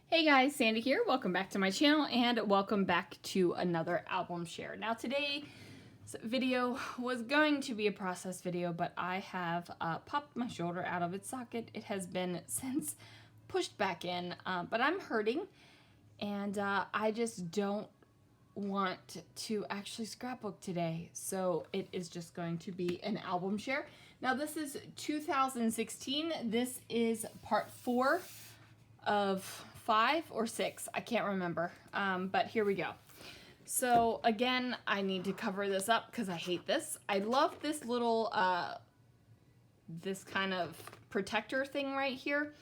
Hey guys, Sandy here. Welcome back to my channel and welcome back to another album share. Now today's video was going to be a process video, but I have popped my shoulder out of its socket. It has been since pushed back in, but I'm hurting and I just don't want to actually scrapbook today. So it is just going to be an album share. Now this is 2016. This is part 4 of 5 or 6, I can't remember, but here we go. So again, I need to cover this up because I hate this. I love this little, this kind of protector thing right here,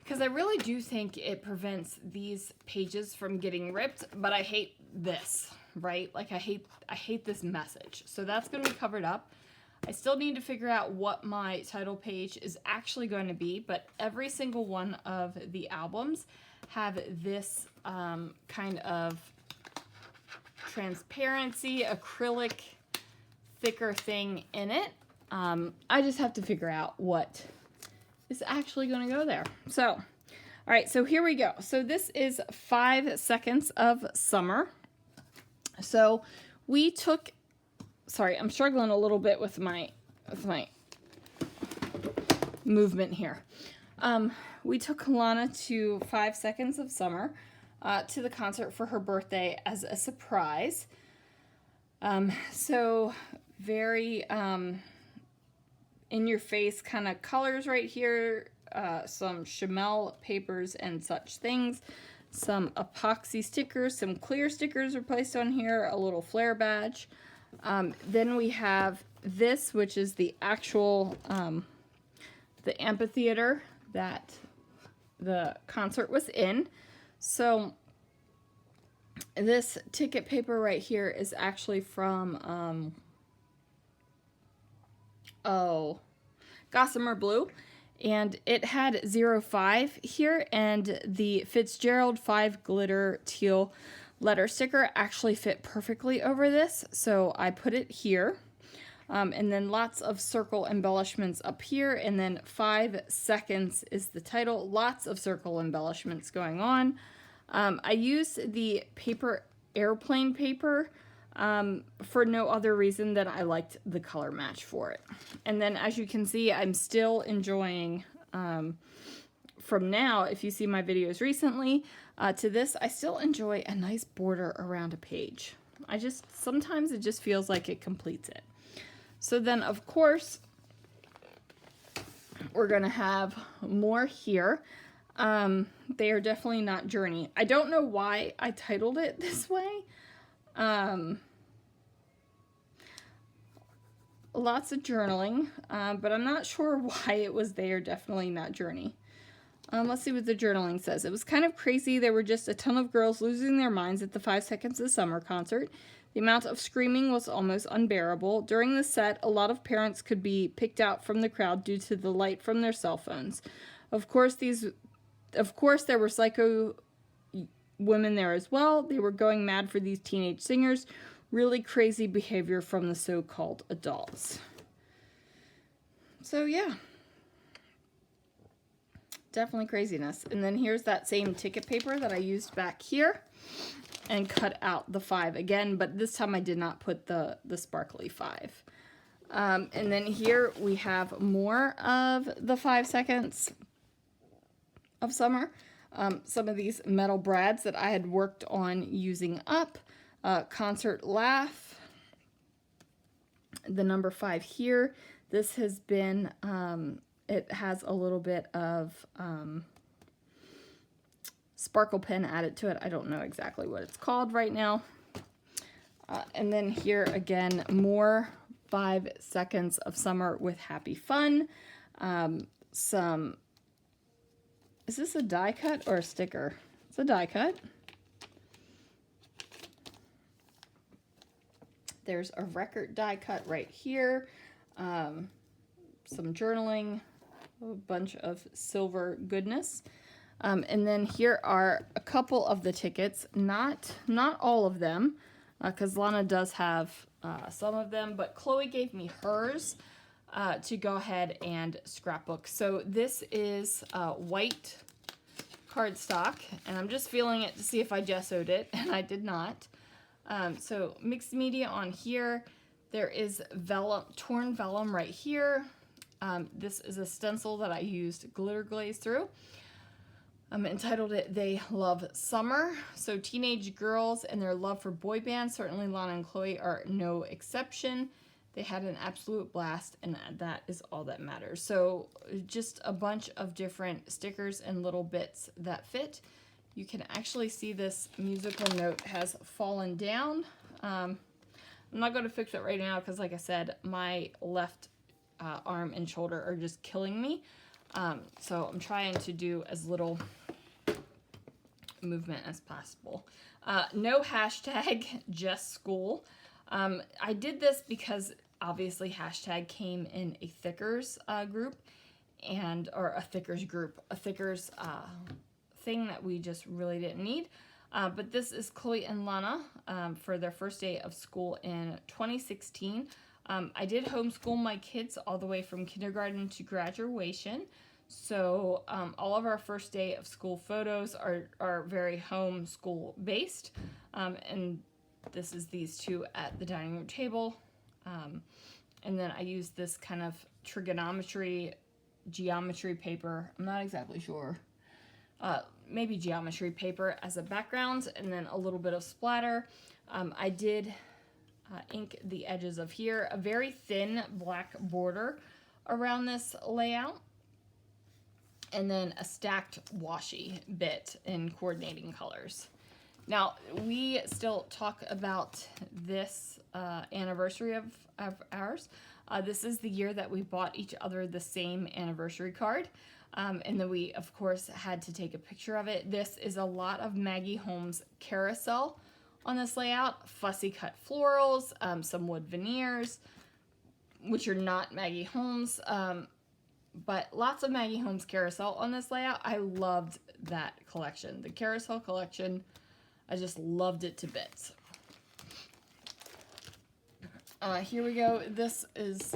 because I really do think it prevents these pages from getting ripped, but I hate this, right? Like I hate this message. So that's going to be covered up. I still need to figure out what my title page is actually going to be, but every single one of the albums have this kind of transparency, acrylic, thicker thing in it. I just have to figure out what is actually going to go there. So, all right, so here we go. So this is 5 Seconds of Summer. So we took... Sorry, I'm struggling a little bit with my movement here. We took Lana to 5 Seconds of Summer to the concert for her birthday as a surprise. So very in your face kind of colors right here, some Chamel papers and such things, some epoxy stickers, some clear stickers are placed on here, a little flare badge. Then we have this, which is the actual, the amphitheater that the concert was in. So this ticket paper right here is actually from, Gossamer Blue. And it had 05 here, and the Fitzgerald 5 glitter teal letter sticker actually fit perfectly over this, so I put it here. And then lots of circle embellishments up here, and then 5 Seconds is the title. Lots of circle embellishments going on. I used the paper, airplane paper, for no other reason than I liked the color match for it. And then as you can see, I'm still enjoying, from now, if you see my videos recently, to this, I still enjoy a nice border around a page. Sometimes it just feels like it completes it. So then, of course, we're going to have more here. They are definitely not Journey. I don't know why I titled it this way. Lots of journaling, but I'm not sure why it was They Are Definitely Not Journey. Let's see what the journaling says. It was kind of crazy. There were just a ton of girls losing their minds at the 5 Seconds of Summer concert. The amount of screaming was almost unbearable. During the set, a lot of parents could be picked out from the crowd due to the light from their cell phones. Of course, there were psycho women there as well. They were going mad for these teenage singers. Really crazy behavior from the so-called adults. So, yeah. Definitely craziness. And then here's that same ticket paper that I used back here and cut out the 5 again, but this time I did not put the sparkly 5. And then here we have more of the 5 Seconds of Summer. Some of these metal brads that I had worked on using up. Concert Laugh. The number 5 here. This has been... it has a little bit of sparkle pen added to it. I don't know exactly what it's called right now. And then here again, more 5 Seconds of Summer with Happy Fun. Is this a die cut or a sticker? It's a die cut. There's a record die cut right here. Some journaling. A bunch of silver goodness. And then here are a couple of the tickets, not all of them, because Lana does have some of them, but Chloe gave me hers to go ahead and scrapbook. So this is white cardstock, and I'm just feeling it to see if I gessoed it, and I did not. So mixed media on here. There is vellum, torn vellum right here. This is a stencil that I used Glitter Glaze through. Entitled it They Love Summer. So teenage girls and their love for boy bands, certainly Lana and Chloe are no exception. They had an absolute blast, and that is all that matters. So just a bunch of different stickers and little bits that fit. You can actually see this musical note has fallen down. I'm not going to fix it right now because, like I said, my left arm and shoulder are just killing me. So I'm trying to do as little movement as possible. No hashtag, just school. I did this because obviously hashtag came in a thickers group, or a thickers group, a thickers thing that we just really didn't need. But this is Chloe and Lana for their first day of school in 2016. I did homeschool my kids all the way from kindergarten to graduation. So all of our first day of school photos are very homeschool based. And this is these two at the dining room table. And then I used this kind of trigonometry, geometry paper. I'm not exactly sure. Maybe geometry paper as a background, and then a little bit of splatter. I did ink the edges of here. A very thin black border around this layout. And then a stacked washi bit in coordinating colors. Now, we still talk about this anniversary of ours. This is the year that we bought each other the same anniversary card. And then we, of course, had to take a picture of it. This is a lot of Maggie Holmes carousel on this layout. Fussy cut florals, some wood veneers, which are not Maggie Holmes. But lots of Maggie Holmes carousel on this layout. I loved that collection. The carousel collection, I just loved it to bits. Here we go. This is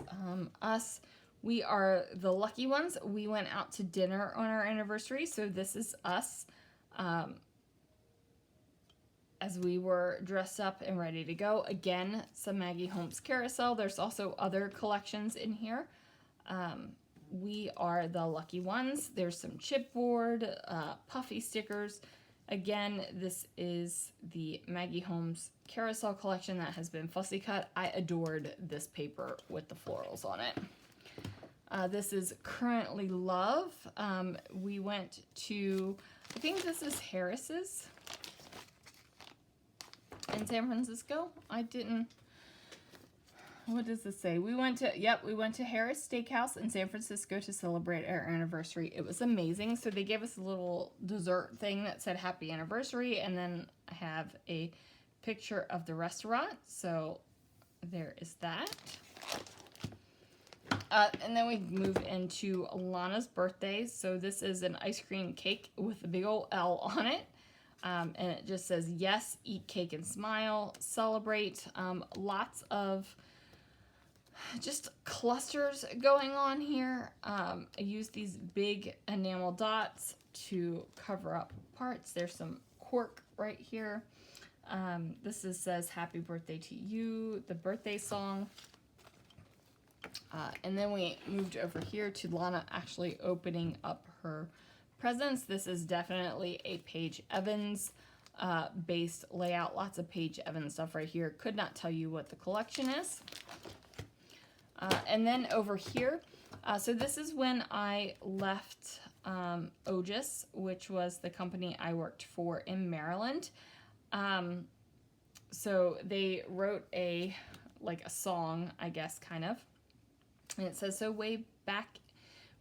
us. We are the lucky ones. We went out to dinner on our anniversary, so this is us as we were dressed up and ready to go. Again, some Maggie Holmes carousel. There's also other collections in here. We are the lucky ones. There's some chipboard, puffy stickers. Again, this is the Maggie Holmes carousel collection that has been fussy cut. I adored this paper with the florals on it. This is Currently Love. We went to, I think this is Harris's in San Francisco. What does this say? We went to Harris Steakhouse in San Francisco to celebrate our anniversary. It was amazing. So they gave us a little dessert thing that said happy anniversary, and then I have a picture of the restaurant. So there is that. And then we move into Lana's birthday. So this is an ice cream cake with a big old L on it. And it just says, yes, eat cake and smile, celebrate. Lots of just clusters going on here. I use these big enamel dots to cover up parts. There's some cork right here. This says happy birthday to you, the birthday song. And then we moved over here to Lana actually opening up her presents. This is definitely a Paige Evans based layout. Lots of Paige Evans stuff right here. Could not tell you what the collection is. And then over here, so this is when I left Ogis, which was the company I worked for in Maryland. So they wrote a song, I guess, kind of. And it says, so way back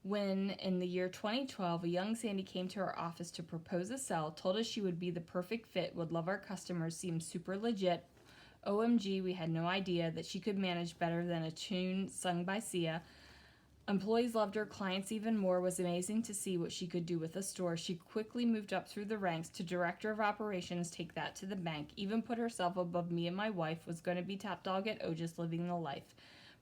when in the year 2012, a young Sandy came to our office to propose a sell, told us she would be the perfect fit, would love our customers, seemed super legit. OMG, we had no idea that she could manage better than a tune sung by Sia. Employees loved her, clients even more. Was amazing to see what she could do with a store. She quickly moved up through the ranks to director of operations, take that to the bank, even put herself above me and my wife, was going to be top dog at Ogis, living the life.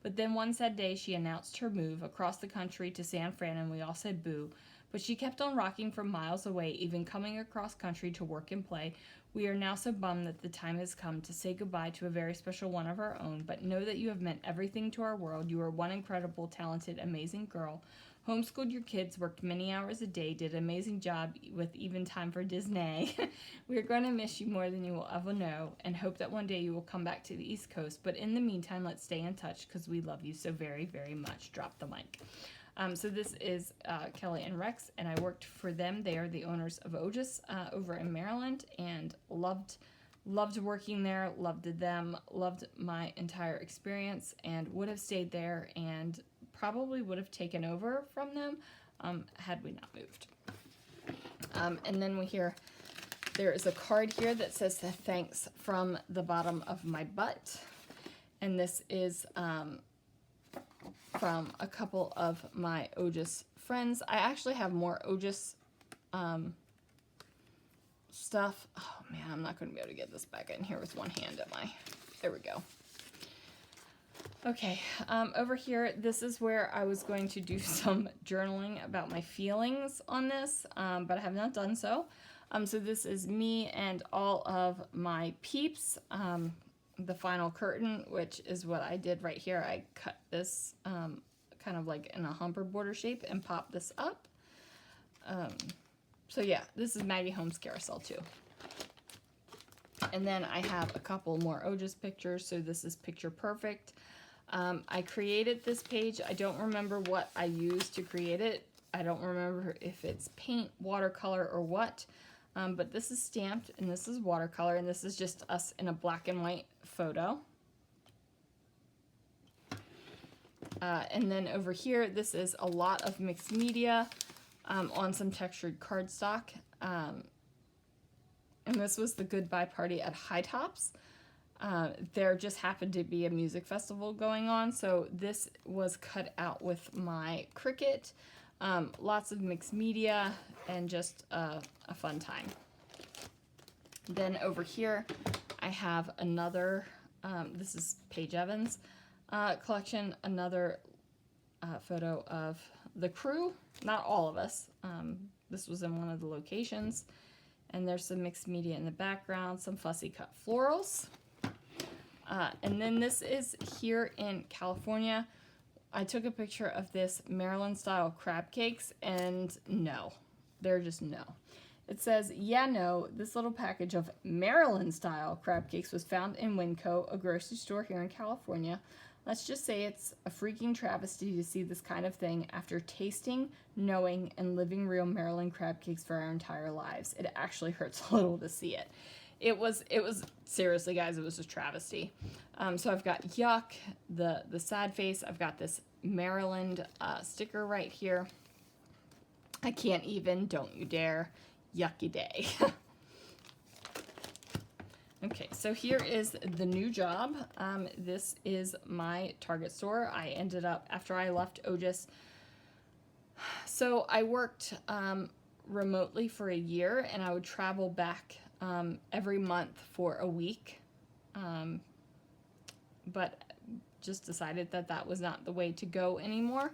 But then one sad day she announced her move across the country to San Fran, and we all said boo. but she kept on rocking from miles away, even coming across country to work and play. We are now so bummed that the time has come to say goodbye to a very special one of our own, but know that you have meant everything to our world. You are one incredible, talented, amazing girl. Homeschooled your kids, worked many hours a day, did an amazing job with even time for Disney. We are going to miss you more than you will ever know and hope that one day you will come back to the East Coast. But in the meantime, let's stay in touch because we love you so very, very much. Drop the mic. So this is Kelly and Rex, and I worked for them. They are the owners of Otis over in Maryland, and loved working there, loved them, loved my entire experience, and would have stayed there and probably would have taken over from them had we not moved. And then there is a card here that says thanks from the bottom of my butt. And this is from a couple of my Otis friends. I actually have more Otis stuff. Oh man, I'm not going to be able to get this back in here with one hand, am I? There we go. Okay, over here, this is where I was going to do some journaling about my feelings on this, but I have not done so. So this is me and all of my peeps, the final curtain, which is what I did right here. I cut this kind of like in a humper border shape and popped this up. So yeah, this is Maggie Holmes' Carousel too. And then I have a couple more Otis pictures, so this is Picture Perfect. I created this page. I don't remember what I used to create it. I don't remember if it's paint, watercolor, or what. But this is stamped, and this is watercolor, and this is just us in a black and white photo. And then over here, this is a lot of mixed media on some textured cardstock. And this was the goodbye party at High Tops. There just happened to be a music festival going on, so this was cut out with my Cricut. Lots of mixed media and just a fun time. Then over here I have another, this is Paige Evans' collection, another photo of the crew, not all of us. This was in one of the locations, and there's some mixed media in the background, some fussy cut florals. And then this is here in California. I took a picture of this Maryland style crab cakes, and no, they're just no. It says, yeah, no, this little package of Maryland style crab cakes was found in Winco, a grocery store here in California. Let's just say it's a freaking travesty to see this kind of thing after tasting, knowing, and living real Maryland crab cakes for our entire lives. It actually hurts a little to see it. It was seriously, guys, it was a travesty. So I've got yuck, the sad face. I've got this Maryland sticker right here. I can't even, don't you dare, yucky day. Okay, so here is the new job. This is my Target store. I ended up, after I left Otis, so I worked remotely for a year, and I would travel back every month for a week, but just decided that that was not the way to go anymore.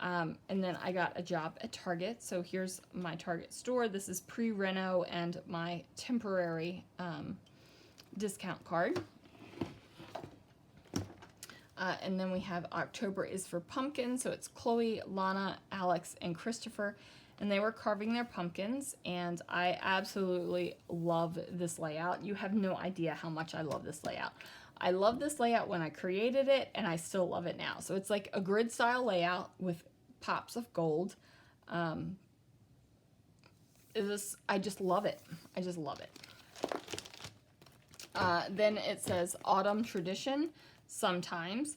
And then I got a job at Target. So here's my Target store. This is pre-reno and my temporary discount card. And then we have October is for pumpkins. So it's Chloe, Lana, Alex, and Christopher. And they were carving their pumpkins, and I absolutely love this layout. You have no idea how much I love this layout. I love this layout when I created it, and I still love it now. So it's like a grid style layout with pops of gold. I just love it. I just love it. Then it says Autumn Tradition sometimes,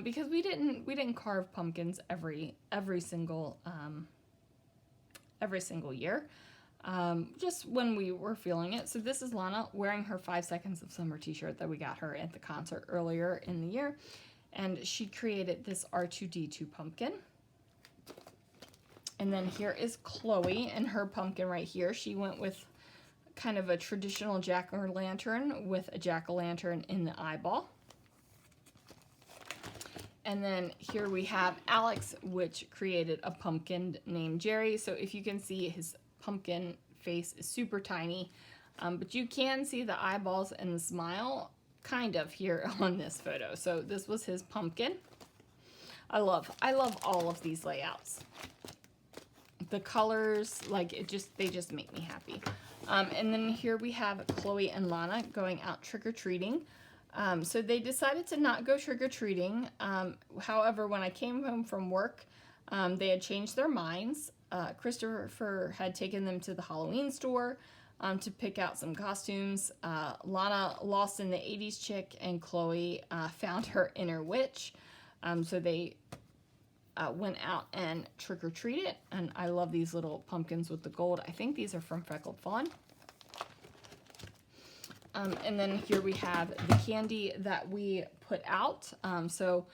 because we didn't carve pumpkins every single year, just when we were feeling it. So this is Lana wearing her 5 Seconds of Summer t-shirt that we got her at the concert earlier in the year, and she created this R2-D2 pumpkin. And then here is Chloe and her pumpkin right here. She went with kind of a traditional jack-o'-lantern with a jack-o'-lantern in the eyeball. And then here we have Alex, which created a pumpkin named Jerry. So if you can see, his pumpkin face is super tiny, but you can see the eyeballs and the smile kind of here on this photo. So this was his pumpkin. I love all of these layouts. The colors, like, they just make me happy. And then here we have Chloe and Lana going out trick-or-treating. So they decided to not go trick-or-treating. However, when I came home from work, they had changed their minds. Christopher had taken them to the Halloween store to pick out some costumes. Lana lost in the 80s chick, and Chloe found her inner witch. So they went out and trick-or-treated, and I love these little pumpkins with the gold. I think these are from Freckled Fawn. And then here we have the candy that we put out. So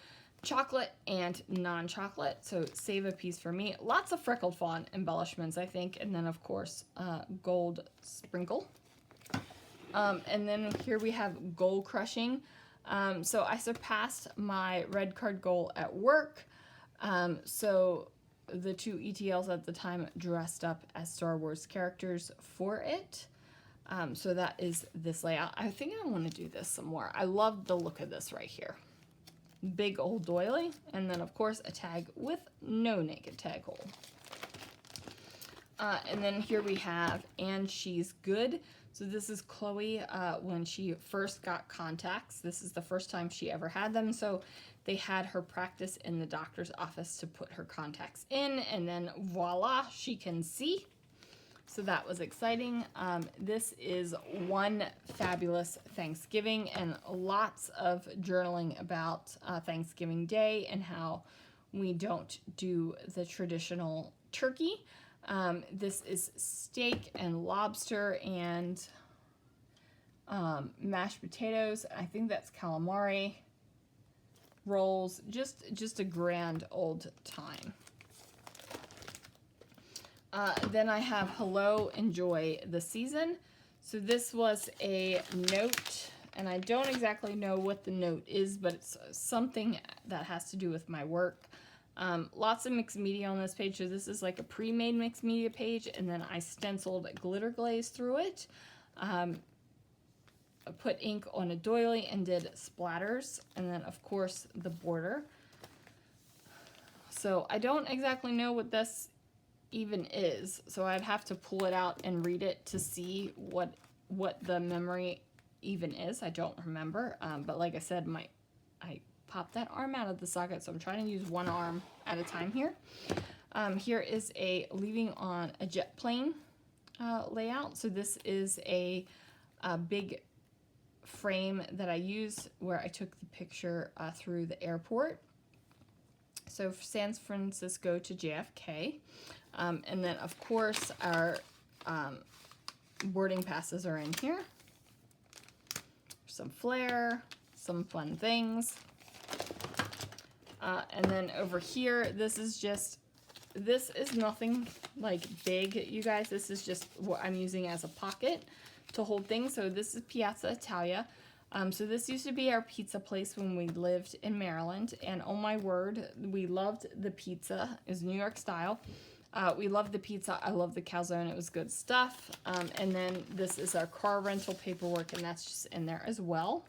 chocolate and non-chocolate. So save a piece for me. Lots of Freckled Fawn embellishments, I think. And then, of course, gold sprinkle. And then here we have goal crushing. So I surpassed my red card goal at work. So the two ETLs at the time dressed up as Star Wars characters for it. So that is this layout. I think I want to do this some more. I love the look of this right here. Big old doily, and then of course a tag with no naked tag hole. And then here we have And She's Good. So this is Chloe when she first got contacts. This is the first time she ever had them. So they had her practice in the doctor's office to put her contacts in, and then voila, she can see. So that was exciting. This is one fabulous Thanksgiving, and lots of journaling about Thanksgiving Day and how we don't do the traditional turkey. This is steak and lobster and mashed potatoes. I think that's calamari rolls. Just a grand old time. Then I have Hello, Enjoy the Season. So this was a note, and I don't exactly know what the note is, but it's something that has to do with my work. Lots of mixed media on this page. So this is like a pre-made mixed media page, and then I stenciled glitter glaze through it. I put ink on a doily and did splatters, and then of course the border. So I don't exactly know what this even is, so I'd have to pull it out and read it to see what the memory even is. I don't remember, but like I said, I popped that arm out of the socket, so I'm trying to use one arm at a time here. Here is a leaving on a jet plane layout. So this is a big frame that I used where I took the picture through the airport. So San Francisco to JFK. And then, of course, our boarding passes are in here. Some flair, some fun things. And then over here, this is nothing like big, you guys. This is just what I'm using as a pocket to hold things. So this is Piazza Italia. So this used to be our pizza place when we lived in Maryland. And oh my word, we loved the pizza. It was New York style. We loved the pizza. I love the calzone. It was good stuff. And then this is our car rental paperwork, and that's just in there as well.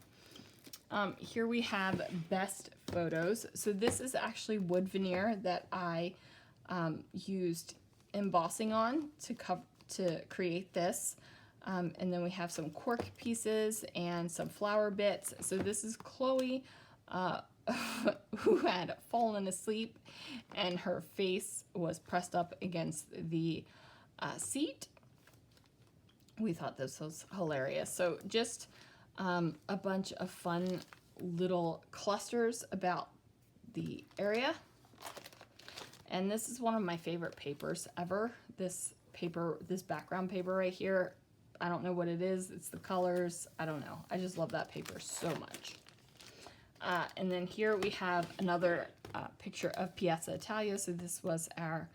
Here we have best photos. So this is actually wood veneer that I used embossing on to create this. And then we have some cork pieces and some flower bits. So this is Chloe, who had fallen asleep, and her face was pressed up against the seat. We thought this was hilarious. So just a bunch of fun little clusters about the area. And this is one of my favorite papers ever. This background paper right here. I don't know what it is. It's the colors. I don't know. I just love that paper so much. And then here we have another picture of Piazza Italia. So this was our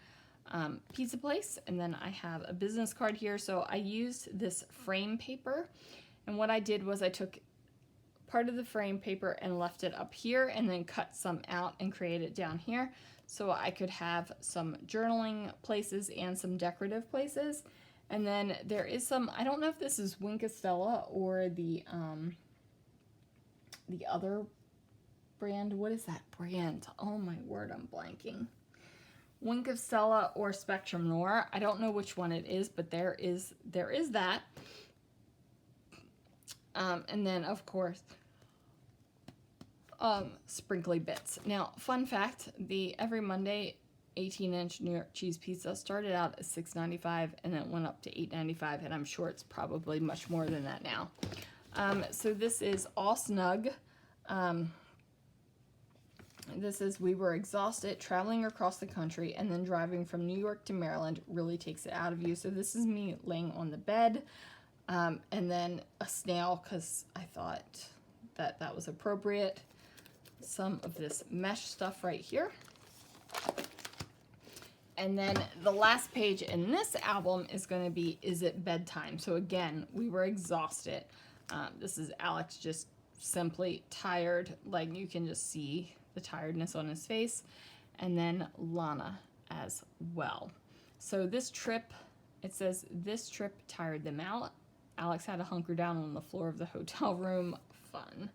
pizza place. And then I have a business card here. So I used this frame paper. And what I did was I took part of the frame paper and left it up here, and then cut some out and created it down here so I could have some journaling places and some decorative places. And then there is some, I don't know if this is Winkostella or the other brand. What is that brand? Oh my word, I'm blanking. Winkostella or Spectrum Noir. I don't know which one it is, but there is that. And then of course, sprinkly bits. Now, fun fact, the Every Monday 18-inch New York cheese pizza started out at $6.95 and then it went up to $8.95, and I'm sure it's probably much more than that now. So this is All Snug. This is, we were exhausted traveling across the country, and then driving from New York to Maryland really takes it out of you. So this is me laying on the bed, and then a snail, because I thought that was appropriate. Some of this mesh stuff right here. And then the last page in this album is going to be, is it bedtime? So again, we were exhausted. This is Alex just simply tired. Like, you can just see the tiredness on his face. And then Lana as well. So this trip, it says, this trip tired them out. Alex had to hunker down on the floor of the hotel room. Fun.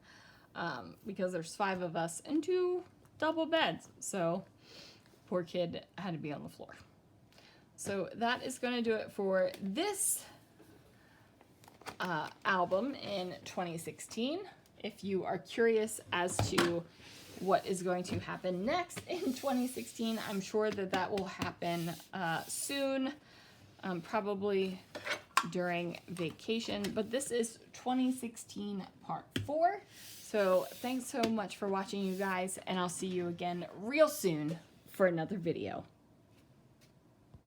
Because there's 5 of us and 2 double beds. So poor kid had to be on the floor. So that is going to do it for this album in 2016. If you are curious as to what is going to happen next in 2016, I'm sure that will happen soon, probably during vacation. But this is 2016 part 4. So thanks so much for watching, you guys, and I'll see you again real soon for another video.